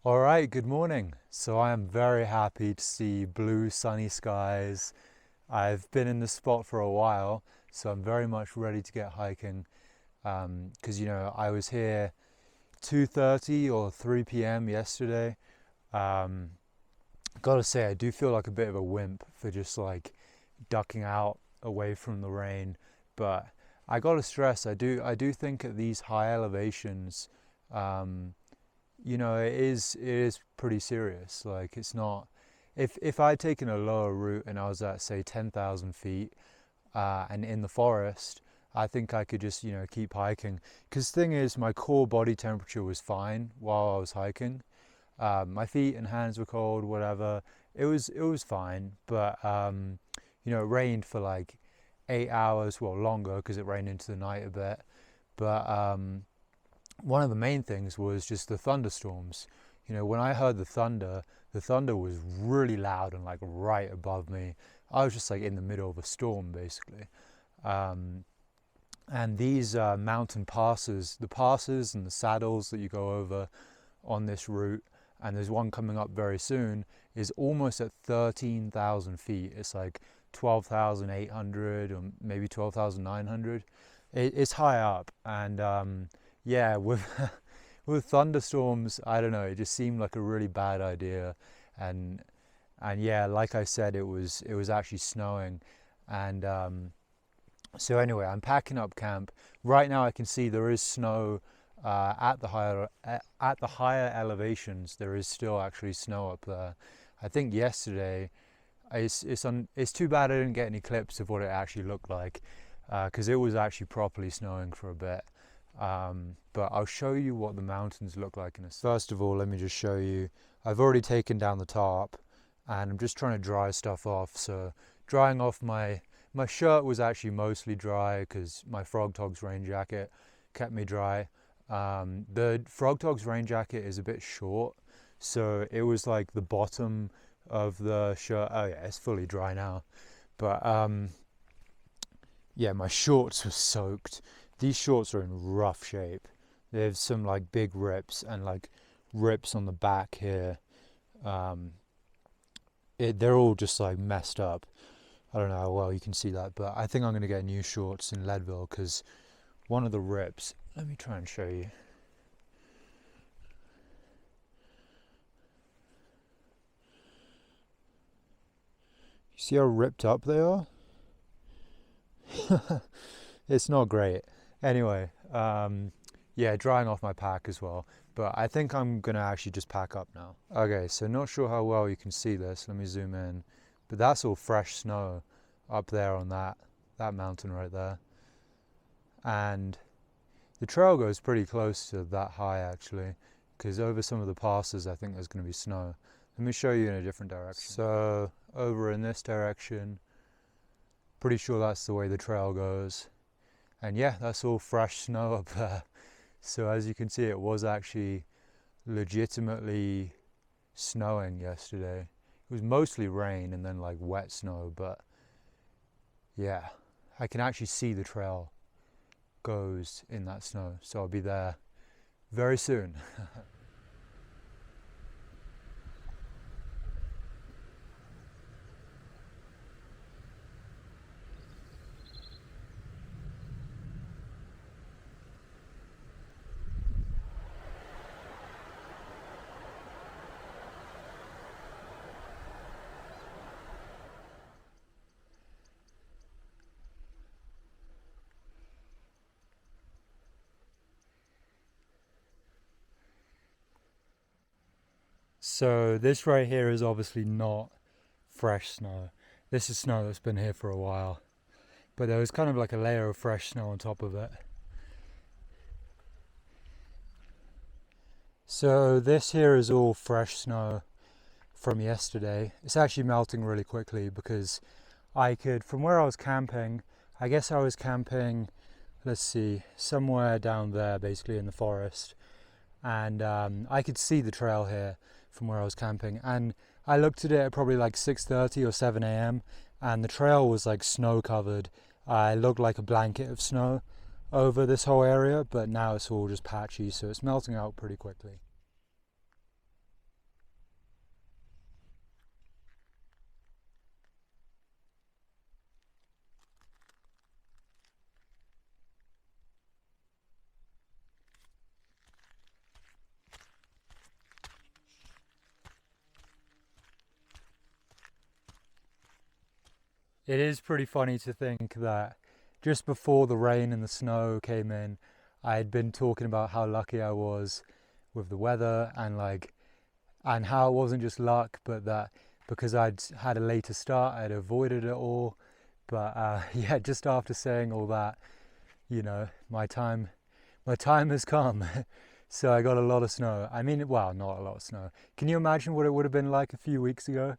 All right, good morning. So I am very happy to see blue sunny skies. I've been in this spot for a while, so I'm very much ready to get hiking. Because I was here 2:30 or 3 p.m. yesterday. Um, Gotta say, I do feel like a bit of a wimp for just like ducking out away from the rain, but I gotta stress, I do think at these high elevations, um, it is pretty serious. Like it's not. If I'd taken a lower route and I was at say 10,000 feet and in the forest, I think I could just keep hiking. Because the thing is, my core body temperature was fine while I was hiking. My feet and hands were cold, whatever. It was fine, but it rained for like 8 hours, well longer because it rained into the night a bit. But one of the main things was just the thunderstorms. When I heard the thunder was really loud and like right above me. I was just like in the middle of a storm basically. Um, and these mountain passes, the passes and the saddles that you go over on this route, and there's one coming up very soon, is almost at 13,000 feet. It's like 12,800 or maybe 12,900. It's high up, and yeah, with with thunderstorms, I don't know. It just seemed like a really bad idea, and yeah, like I said, it was actually snowing, and so anyway, I'm packing up camp. Right now, I can see there is snow at the higher elevations. There is still actually snow up there. I think yesterday, it's too bad I didn't get any clips of what it actually looked like, because it was actually properly snowing for a bit. But I'll show you what the mountains look like in a second. First of all, let me just show you. I've already taken down the tarp, and I'm just trying to dry stuff off. So drying off my shirt was actually mostly dry because my Frog Togs rain jacket kept me dry. The Frog Togs rain jacket is a bit short, so it was like the bottom of the shirt. Oh yeah, it's fully dry now. But yeah, my shorts were soaked. These shorts are in rough shape. There's some like big rips and like rips on the back here. Um, they're all just like messed up. I don't know how well you can see that, but I think I'm going to get new shorts in Leadville because one of the rips, let me try and show you. You see how ripped up they are? It's not great. Anyway, yeah, drying off my pack as well. But I think I'm going to actually just pack up now. Okay, so not sure how well you can see this. Let me zoom in. But that's all fresh snow up there on that mountain right there. And the trail goes pretty close to that high actually, because over some of the passes I think there's going to be snow. Let me show you in a different direction. So over in this direction, pretty sure that's the way the trail goes. And yeah, that's all fresh snow up there. So as you can see, it was actually legitimately snowing yesterday. It was mostly rain and then like wet snow, but yeah, I can actually see the trail goes in that snow. So I'll be there very soon. So this right here is obviously not fresh snow. This is snow that's been here for a while. But there was kind of like a layer of fresh snow on top of it. So this here is all fresh snow from yesterday. It's actually melting really quickly because from where I was camping, I guess I was camping, let's see, somewhere down there basically in the forest. And I could see the trail here from where I was camping, and I looked at it at probably like 6:30 or 7 a.m. and the trail was like snow covered. It looked like a blanket of snow over this whole area, but now it's all just patchy, so it's melting out pretty quickly. It is pretty funny to think that just before the rain and the snow came in, I had been talking about how lucky I was with the weather and how it wasn't just luck, but that because I'd had a later start, I'd avoided it all. But yeah, just after saying all that, you know, my time has come. So I got a lot of snow. I mean, well, not a lot of snow. Can you imagine what it would have been like a few weeks ago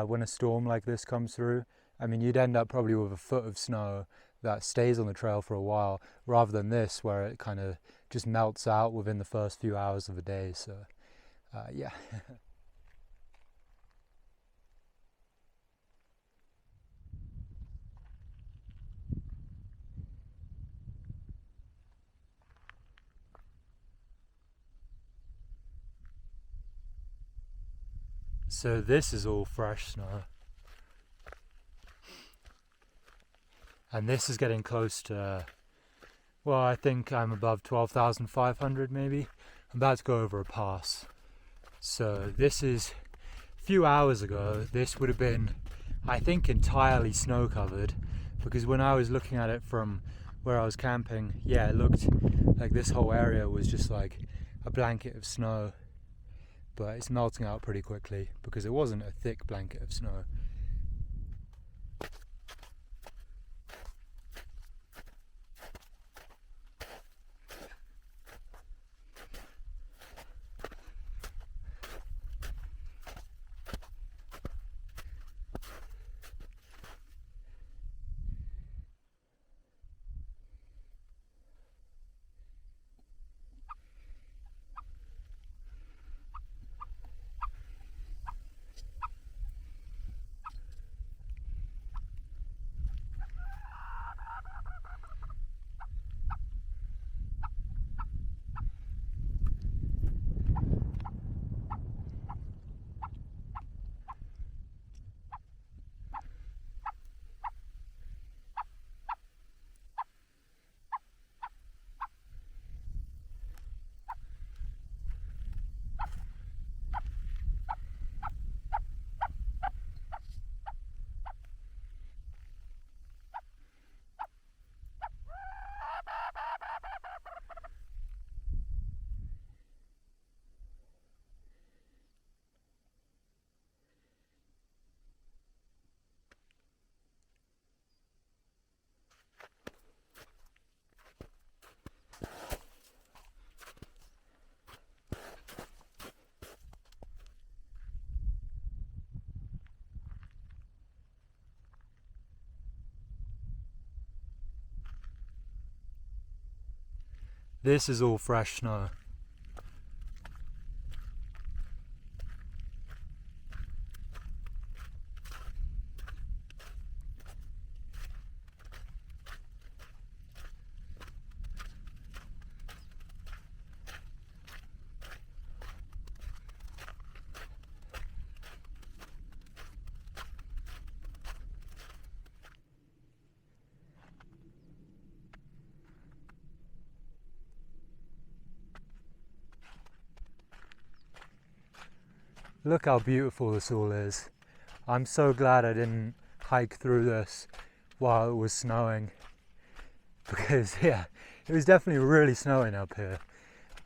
when a storm like this comes through? I mean, you'd end up probably with a foot of snow that stays on the trail for a while, rather than this where it kind of just melts out within the first few hours of the day. So yeah. So this is all fresh snow, and this is getting close to, well, I think I'm above 12,500 maybe. I'm about to go over a pass. So this is, a few hours ago, this would have been, I think, entirely snow covered, because when I was looking at it from where I was camping, yeah, it looked like this whole area was just like a blanket of snow. But it's melting out pretty quickly because it wasn't a thick blanket of snow. This is all fresh snow. Look how beautiful this all is. I'm so glad I didn't hike through this while it was snowing, because yeah, it was definitely really snowing up here.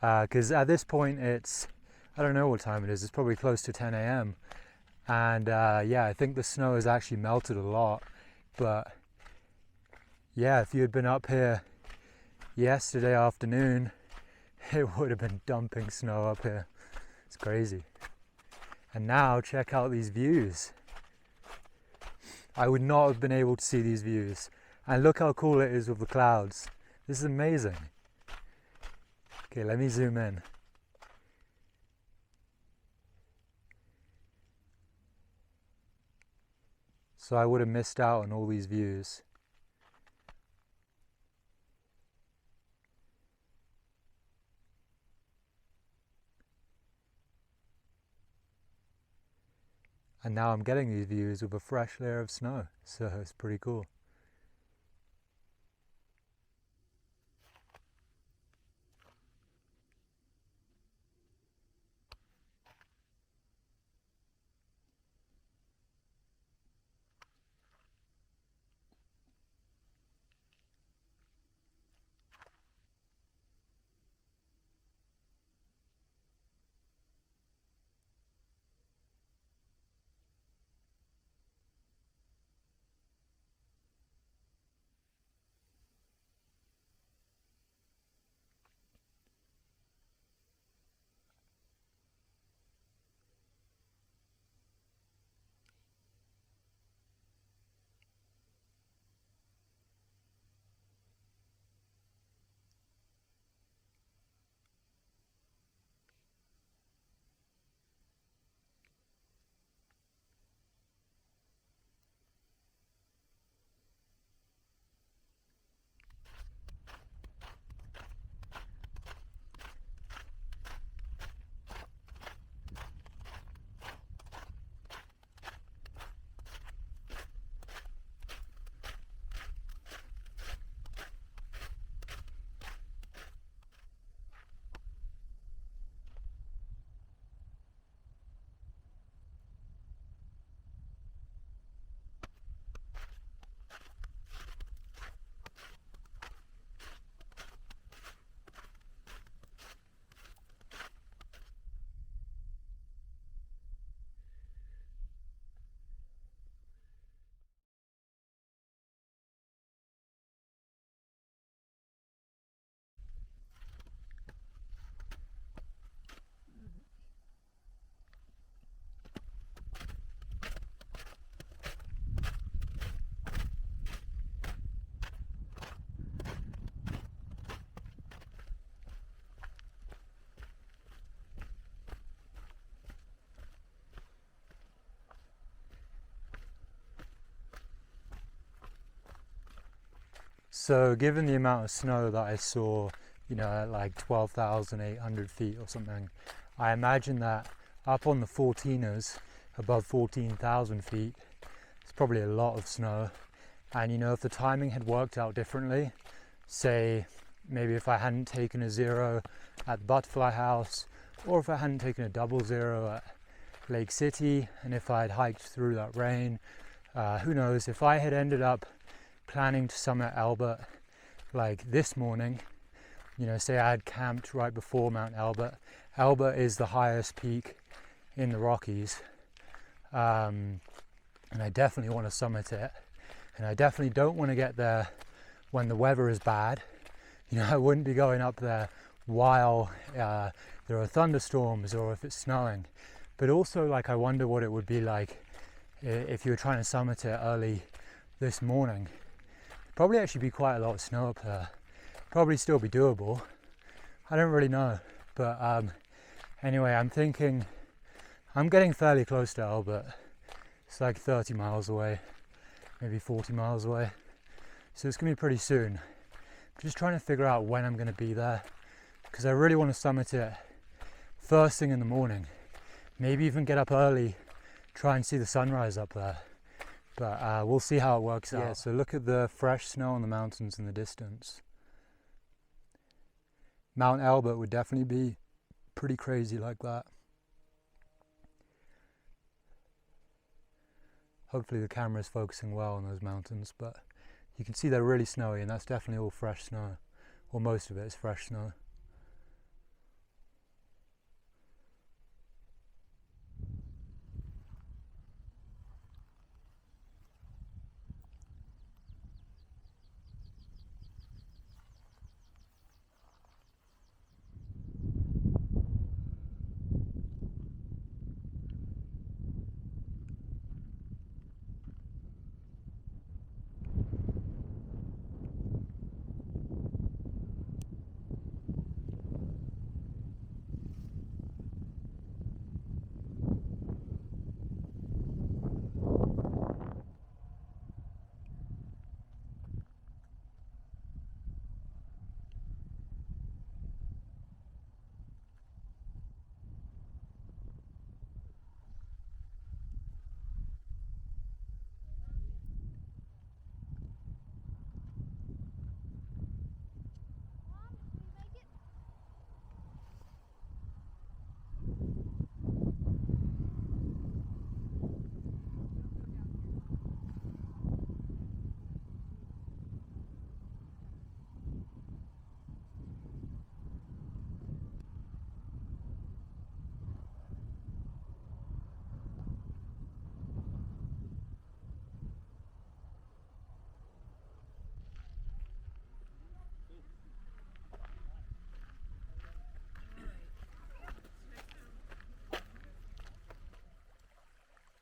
Because at this point it's, I don't know what time it is, it's probably close to 10 a.m. And yeah, I think the snow has actually melted a lot. But yeah, if you had been up here yesterday afternoon, it would have been dumping snow up here. It's crazy. And now check out these views. I would not have been able to see these views. And look how cool it is with the clouds. This is amazing. Okay, let me zoom in. So I would have missed out on all these views. And now I'm getting these views with a fresh layer of snow, so it's pretty cool. So given the amount of snow that I saw, you know, at like 12,800 feet or something, I imagine that up on the 14ers, above 14,000 feet, it's probably a lot of snow. And you know, if the timing had worked out differently, say maybe if I hadn't taken a 0 at the Butterfly House, or if I hadn't taken a 00 at Lake City, and if I had hiked through that rain, who knows, if I had ended up planning to summit Albert like this morning, you know, say I had camped right before Mount Albert. Albert is the highest peak in the Rockies, and I definitely want to summit it, and I definitely don't want to get there when the weather is bad. You know, I wouldn't be going up there while there are thunderstorms or if it's snowing. But also, like, I wonder what it would be like if you were trying to summit it early this morning. Probably actually be quite a lot of snow up there. Probably still be doable. I don't really know. But anyway, I'm thinking I'm getting fairly close to Albert. It's like 30 miles away, maybe 40 miles away. So it's gonna be pretty soon. I'm just trying to figure out when I'm gonna be there, because I really want to summit it first thing in the morning. Maybe even get up early, try and see the sunrise up there. But we'll see how it works out. Yeah, so look at the fresh snow on the mountains in the distance. Mount Albert would definitely be pretty crazy like that. Hopefully the camera is focusing well on those mountains, but you can see they're really snowy, and that's definitely all fresh snow. Or most of it is fresh snow.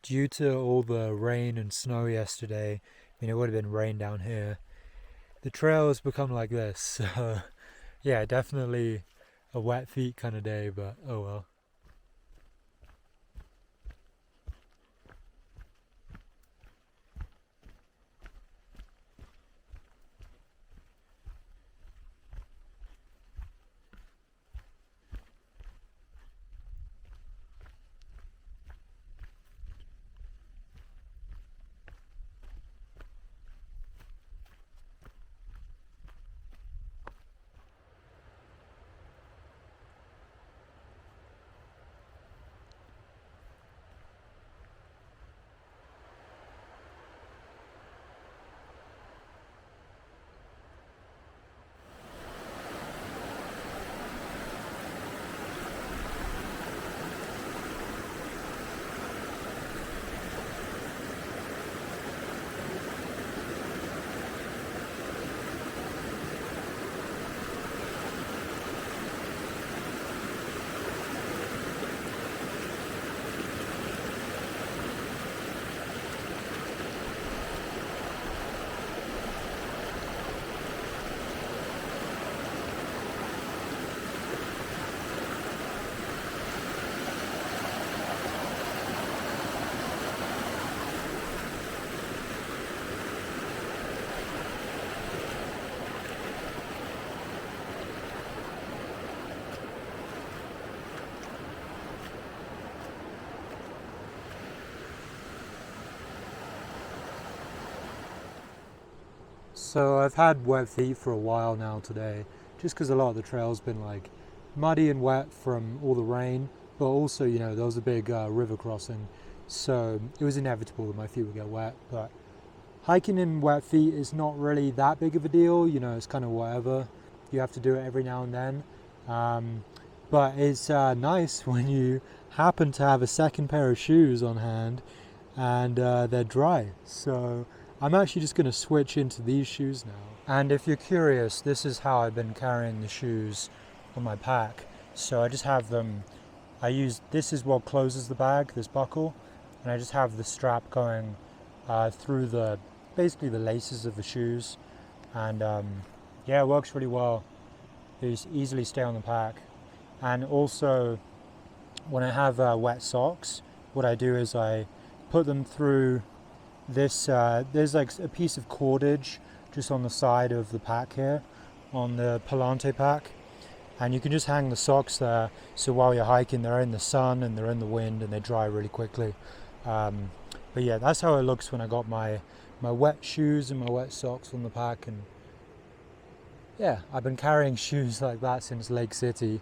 Due to all the rain and snow yesterday, I mean, it would have been rain down here, the trail has become like this. So yeah, definitely a wet feet kind of day, but oh well. So I've had wet feet for a while now today, just because a lot of the trail's been like muddy and wet from all the rain, but also, you know, there was a big river crossing, so it was inevitable that my feet would get wet. But hiking in wet feet is not really that big of a deal, you know, it's kind of whatever. You have to do it every now and then. But it's nice when you happen to have a second pair of shoes on hand and they're dry. So I'm actually just going to switch into these shoes now. And if you're curious, this is how I've been carrying the shoes on my pack. So I just have them, this is what closes the bag, this buckle, and I just have the strap going through basically the laces of the shoes. And yeah, it works really well. They just easily stay on the pack. And also, when I have wet socks, what I do is I put them through this, there's like a piece of cordage just on the side of the pack here, on the Palante pack, and you can just hang the socks there, so while you're hiking they're in the sun and they're in the wind and they dry really quickly. But yeah, that's how it looks when I got my wet shoes and my wet socks on the pack. And yeah, I've been carrying shoes like that since Lake City.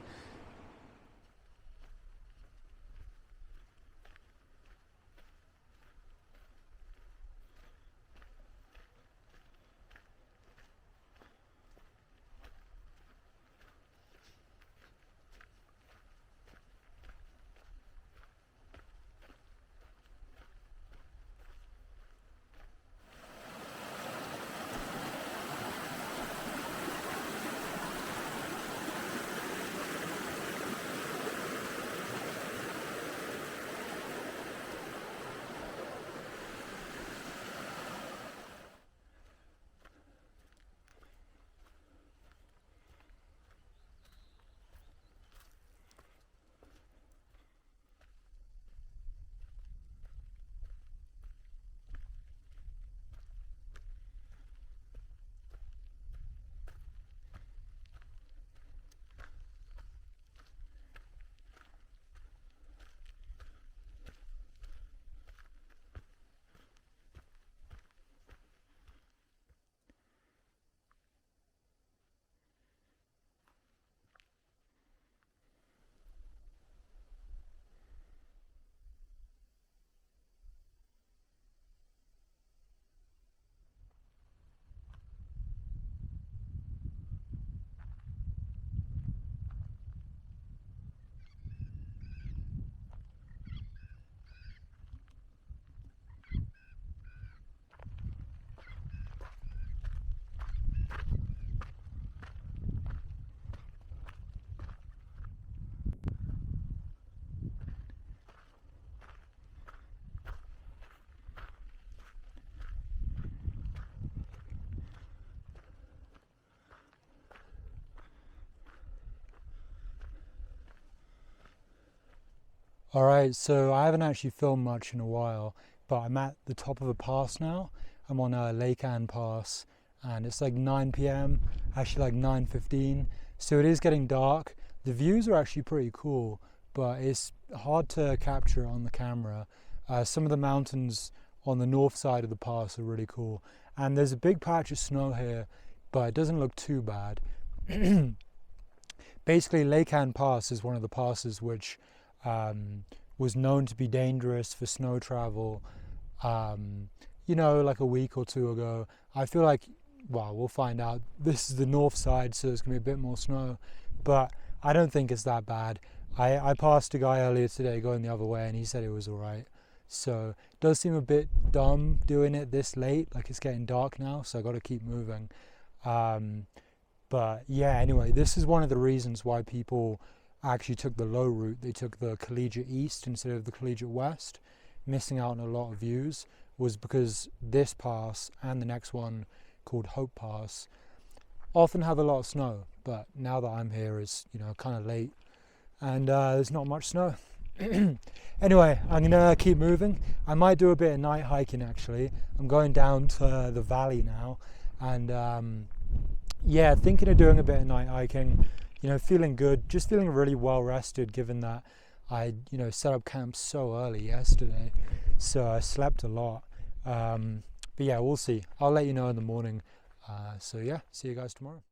Alright, so I haven't actually filmed much in a while, but I'm at the top of a pass now. I'm on Lake Ann Pass, and it's like 9 p.m, actually like 9:15, so it is getting dark. The views are actually pretty cool, but it's hard to capture on the camera. Some of the mountains on the north side of the pass are really cool, and there's a big patch of snow here, but it doesn't look too bad. Basically, Lake Ann Pass is one of the passes which was known to be dangerous for snow travel, you know, like a week or two ago. I feel like, well, we'll find out. This is the north side, so there's going to be a bit more snow, but I don't think it's that bad. I passed a guy earlier today going the other way, and he said it was alright. So it does seem a bit dumb doing it this late, like it's getting dark now, so I got to keep moving. But yeah, anyway, this is one of the reasons why people actually took the low route. They took the Collegiate East instead of the Collegiate West, missing out on a lot of views, was because this pass and the next one called Hope Pass often have a lot of snow, but now that I'm here it's, you know, kind of late and there's not much snow. Anyway, I'm gonna keep moving. I might do a bit of night hiking actually. I'm going down to the valley now, and yeah, thinking of doing a bit of night hiking. You know, feeling good, just feeling really well rested, given that I, you know, set up camp so early yesterday, so I slept a lot. But yeah, we'll see. I'll let you know in the morning So yeah, see you guys tomorrow.